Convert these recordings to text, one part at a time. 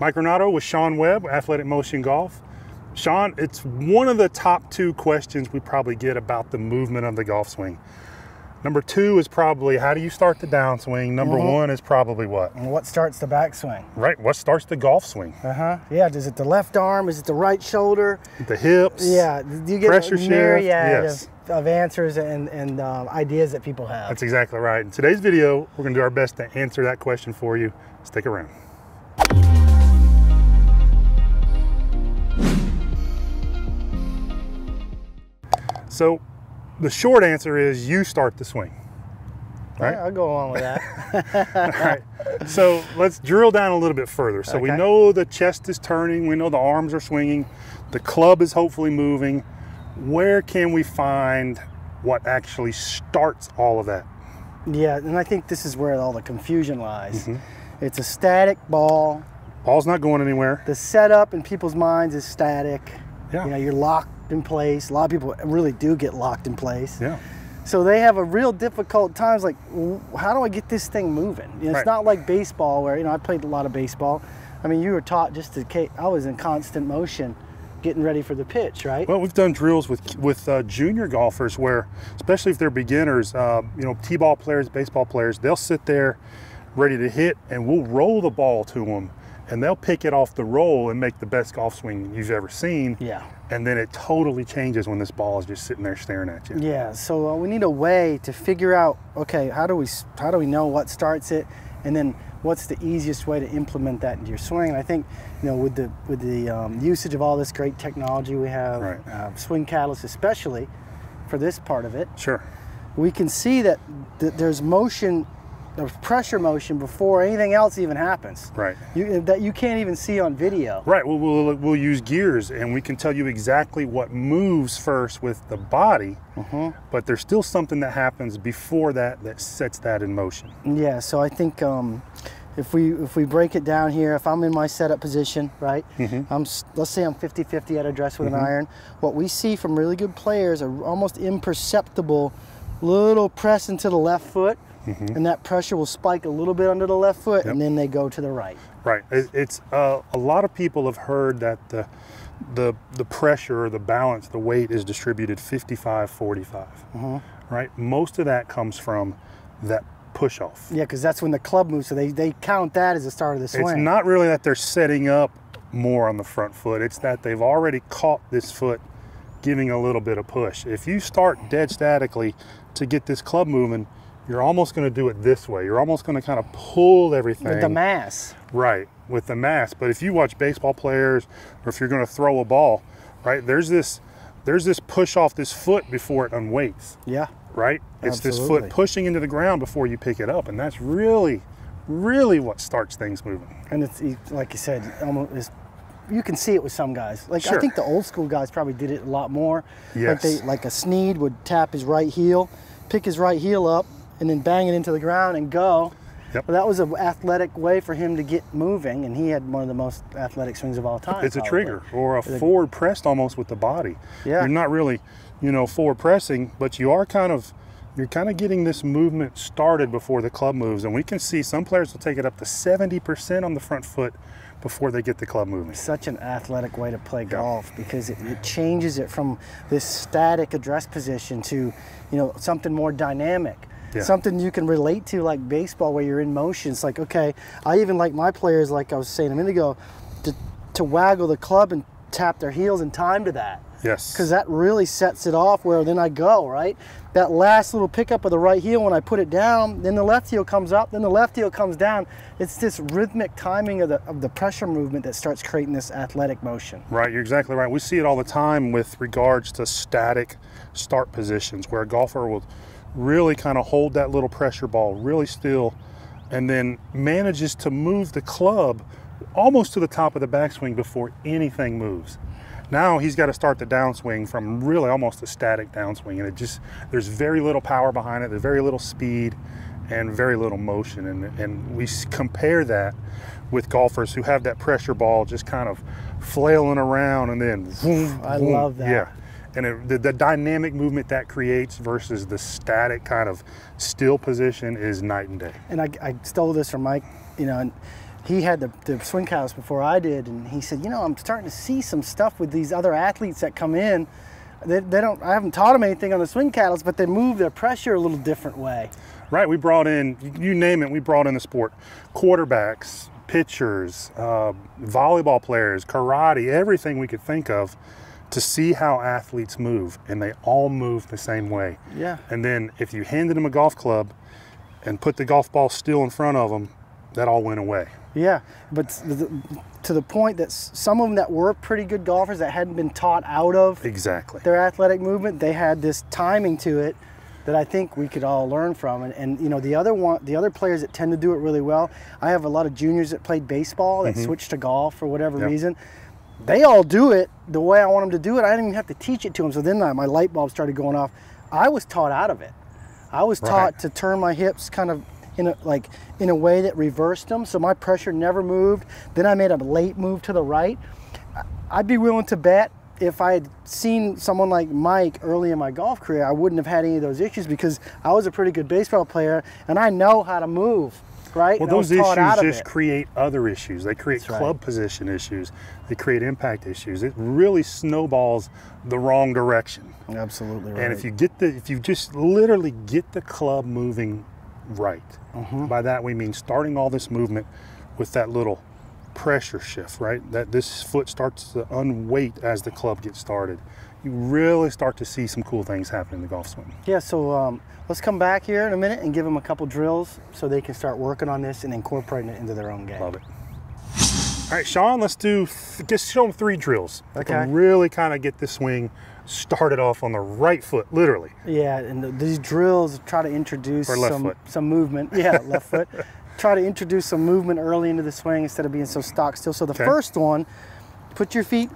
Mike Granato with Shaun Webb, Athletic Motion Golf. Shaun, it's one of the top 2 questions we probably get about the movement of the golf swing. Number 2 is probably, how do you start the downswing? Number 1 is probably what? And what starts the backswing? Right, what starts the golf swing? Yeah, is it the left arm? Is it the right shoulder? The hips? Yeah, you get pressure a myriad yes. of answers and ideas that people have. That's exactly right. In today's video, we're gonna do our best to answer that question for you. Stick around. So, the short answer is you start the swing, right? Yeah, I'll go along with that. All right. So let's drill down a little bit further. So we know the chest is turning, we know the arms are swinging, the club is hopefully moving. Where can we find what actually starts all of that? Yeah, and I think this is where all the confusion lies. It's a static ball. Ball's not going anywhere. The setup in people's minds is static. Yeah. You know, you're locked in place. A lot of people really do get locked in place. Yeah. So they have a real difficult times like, how do I get this thing moving? You know, it's not like baseball where, you know, I played a lot of baseball. I mean, you were taught just to, I was in constant motion getting ready for the pitch, right? Well, we've done drills with junior golfers where, especially if they're beginners, you know, t-ball players, baseball players, they'll sit there ready to hit and we'll roll the ball to them and they'll pick it off the roll and make the best golf swing you've ever seen. Yeah. And then it totally changes when this ball is just sitting there staring at you. Yeah, so we need a way to figure out, okay, how do we know what starts it, and then what's the easiest way to implement that into your swing? And I think, you know, with the usage of all this great technology we have, Swing Catalyst especially, for this part of it, we can see that there's motion, there's pressure motion before anything else even happens. Right. That you can't even see on video. Right. We'll use gears and we can tell you exactly what moves first with the body, but there's still something that happens before that sets that in motion. Yeah. So I think if we break it down here, if I'm in my setup position, right, let's say I'm 50-50 at address with an iron, what we see from really good players are almost imperceptible little press into the left foot. And that pressure will spike a little bit under the left foot, and then they go to the right. Right. It's a lot of people have heard that the pressure or the balance, the weight is distributed 55-45. Right. Most of that comes from that push off. Yeah, because that's when the club moves, so they count that as the start of the swing. It's not really that they're setting up more on the front foot. It's that they've already caught this foot giving a little bit of push. If you start dead statically to get this club moving, you're almost going to do it this way. You're almost going to kind of pull everything. With the mass. Right, with the mass. But if you watch baseball players, or if you're going to throw a ball, right, there's this push off this foot before it unweights. Yeah. Right? It's this foot pushing into the ground before you pick it up. And that's really, really what starts things moving. And it's, like you said, almost, you can see it with some guys. Like I think the old school guys probably did it a lot more. Yes. Like a Snead would tap his right heel, pick his right heel up, and then bang it into the ground and go. Well, that was an athletic way for him to get moving, and he had one of the most athletic swings of all time. It's a trigger, or a forward pressed almost with the body. Yeah. You're not really, you know, forward pressing, but you're kind of getting this movement started before the club moves, and we can see some players will take it up to 70% on the front foot before they get the club moving. Such an athletic way to play golf, because it changes it from this static address position to, you know, something more dynamic. Something you can relate to, like baseball, where you're in motion. It's like, okay, I even like my players, like I was saying a minute ago, to waggle the club and tap their heels in time to that. Yes. Because that really sets it off where then I go, right? That last little pickup of the right heel when I put it down, then the left heel comes up, then the left heel comes down. It's this rhythmic timing of the pressure movement that starts creating this athletic motion. Right, you're exactly right. We see it all the time with regards to static start positions, where a golfer will really kind of hold that little pressure ball really still and then manages to move the club almost to the top of the backswing before anything moves. Now he's got to start the downswing from really almost a static downswing, and there's very little power behind it, there's very little speed and very little motion, and we compare that with golfers who have that pressure ball just kind of flailing around and then boom, I love that. Yeah. And the dynamic movement that creates versus the static kind of still position is night and day. And I stole this from Mike, you know, and he had the swing house before I did, and he said, you know, I'm starting to see some stuff with these other athletes that come in. They don't, I haven't taught them anything on the swing catalyst, but they move their pressure a little different way. Right, we brought in, you name it, we brought in the sport. Quarterbacks, pitchers, volleyball players, karate, everything we could think of to see how athletes move, and they all move the same way. Yeah. And then if you handed them a golf club and put the golf ball still in front of them, that all went away. Yeah, but to the point that some of them that were pretty good golfers that hadn't been taught out of Exactly. their athletic movement, they had this timing to it that I think we could all learn from. And you know, the other players that tend to do it really well, I have a lot of juniors that played baseball that switched to golf for whatever reason. They all do it the way I want them to do it. I didn't even have to teach it to them. So then my light bulb started going off. I was taught out of it. I was taught to turn my hips kind of in a way that reversed them, so my pressure never moved. Then I made a late move to the right. I'd be willing to bet if I had seen someone like Mike early in my golf career, I wouldn't have had any of those issues because I was a pretty good baseball player and I know how to move, right? Well, those issues just create other issues. They create club position issues. They create impact issues. It really snowballs the wrong direction. Absolutely right. And if you just literally get the club moving right, by that we mean starting all this movement with that little pressure shift, right? That this foot starts to unweight as the club gets started. You really start to see some cool things happen in the golf swing. Yeah, so let's come back here in a minute and give them a couple drills so they can start working on this and incorporating it into their own game. Love it. All right, Shaun, let's just show them 3 drills. Okay. Can really kind of get this swing started off on the right foot, literally. Yeah, and these drills try to introduce some movement. Yeah, left foot. Try to introduce some movement early into the swing instead of being so stock still. So the first one, put your feet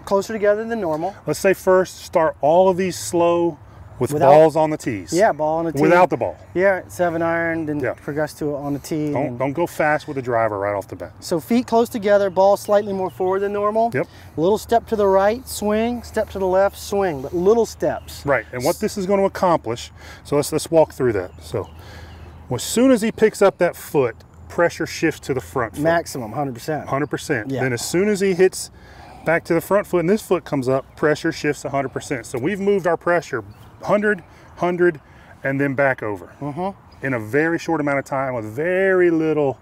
closer together than normal. Let's say first, start all of these slow with balls on the tees. Yeah, ball on the tee. Without the ball. Yeah, 7-iron, then progress to it on the tee. Don't go fast with the driver right off the bat. So feet close together, ball slightly more forward than normal. Yep. Little step to the right, swing. Step to the left, swing. But little steps. Right, and what this is going to accomplish, so let's walk through that. So as soon as he picks up that foot, pressure shifts to the front foot. Maximum, 100%. 100%. Yeah. Then as soon as he hits back to the front foot and this foot comes up, pressure shifts 100%. So we've moved our pressure 100, 100, and then back over in a very short amount of time with very little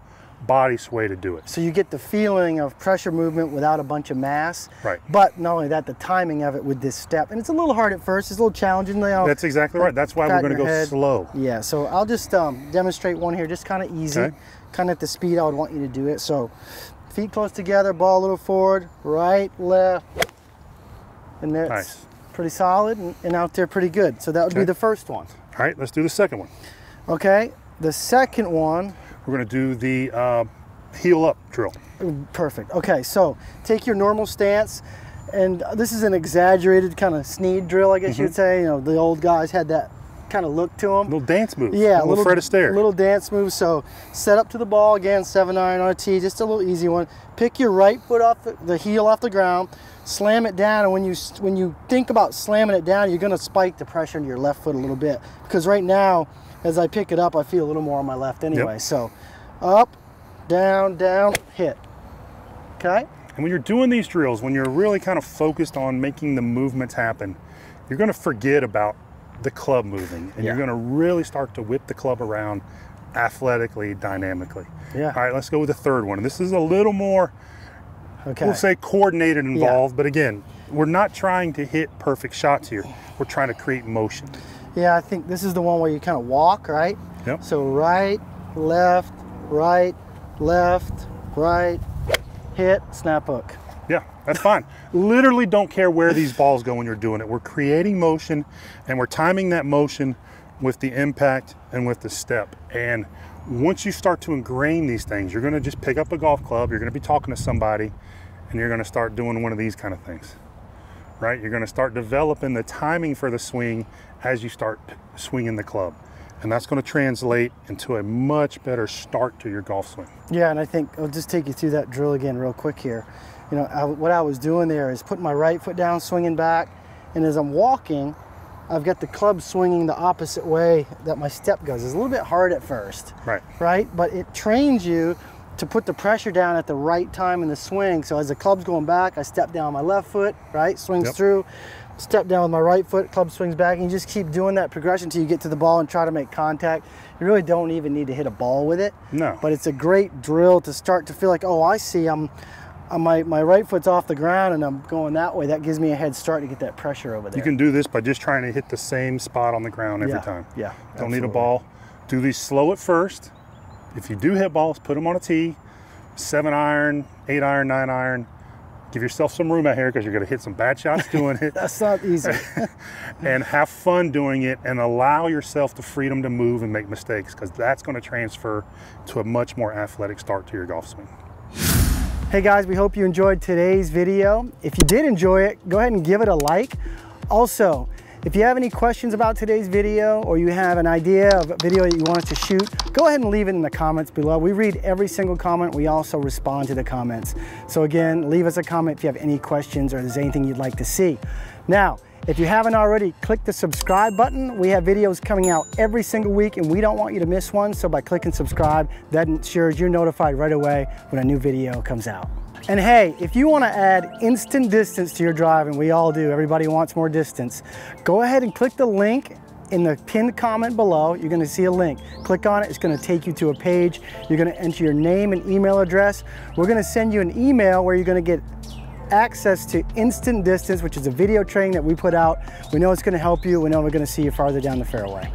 body sway to do it. So you get the feeling of pressure movement without a bunch of mass. Right. But not only that, the timing of it with this step. And it's a little hard at first. It's a little challenging. That's exactly right. That's why we're going to go slow. Yeah, so I'll just demonstrate one here, just kind of easy, kind of at the speed I would want you to do it. So feet close together, ball a little forward, right, left, and there it's pretty solid and out there pretty good. So that would be the first one. All right, let's do the second one. Okay, the second one, we're going to do the heel up drill. Perfect. Okay, so take your normal stance, and this is an exaggerated kind of Sneed drill, I guess you'd say. You know, the old guys had that kind of look to them. Little dance move. Yeah, a little Fred Astaire. Little dance move. So set up to the ball again, 7-iron on a tee, just a little easy one. Pick your right foot off the heel off the ground, slam it down, and when you think about slamming it down, you're going to spike the pressure into your left foot a little bit, because right now, as I pick it up, I feel a little more on my left anyway. So up, down, down, hit. Okay? And when you're doing these drills, when you're really kind of focused on making the movements happen, you're going to forget about the club moving, and you're going to really start to whip the club around athletically, dynamically. Yeah. All right, let's go with the third one. And this is a little more, we'll say, coordinated involved, but again, we're not trying to hit perfect shots here. We're trying to create motion. Yeah, I think this is the one where you kind of walk, right? Yep. So right, left, right, hit, snap hook. Yeah, that's fine. Literally don't care where these balls go when you're doing it. We're creating motion, and we're timing that motion with the impact and with the step. And once you start to ingrain these things, you're going to just pick up a golf club, you're going to be talking to somebody, and you're going to start doing one of these kind of things, right? You're going to start developing the timing for the swing as you start swinging the club. And that's going to translate into a much better start to your golf swing. Yeah, and I think I'll just take you through that drill again real quick here. You know, what I was doing there is putting my right foot down, swinging back, and as I'm walking, I've got the club swinging the opposite way that my step goes. It's a little bit hard at first, right? But it trains you to put the pressure down at the right time in the swing. So as the club's going back, I step down my left foot, right? Swings through, step down with my right foot, club swings back, and you just keep doing that progression until you get to the ball and try to make contact. You really don't even need to hit a ball with it. No. But it's a great drill to start to feel like, oh, I see, my right foot's off the ground and I'm going that way. That gives me a head start to get that pressure over there. You can do this by just trying to hit the same spot on the ground every time. Yeah. Don't need a ball. Do these slow at first. If you do hit balls, put them on a tee, 7-iron, 8-iron, 9-iron. Give yourself some room out here because you're going to hit some bad shots doing it. That's not easy. And have fun doing it and allow yourself the freedom to move and make mistakes, because that's going to transfer to a much more athletic start to your golf swing. Hey guys, we hope you enjoyed today's video. If you did enjoy it, go ahead and give it a like. Also, if you have any questions about today's video, or you have an idea of a video that you want us to shoot, go ahead and leave it in the comments below. We read every single comment. We also respond to the comments. So again, leave us a comment if you have any questions or there's anything you'd like to see. Now, if you haven't already, click the subscribe button. We have videos coming out every single week and we don't want you to miss one. So by clicking subscribe, that ensures you're notified right away when a new video comes out. And hey, if you want to add instant distance to your drive, and we all do, everybody wants more distance, go ahead and click the link in the pinned comment below. You're going to see a link. Click on it. It's going to take you to a page. You're going to enter your name and email address. We're going to send you an email where you're going to get access to Instant Distance, which is a video training that we put out. We know it's going to help you. We know we're going to see you farther down the fairway.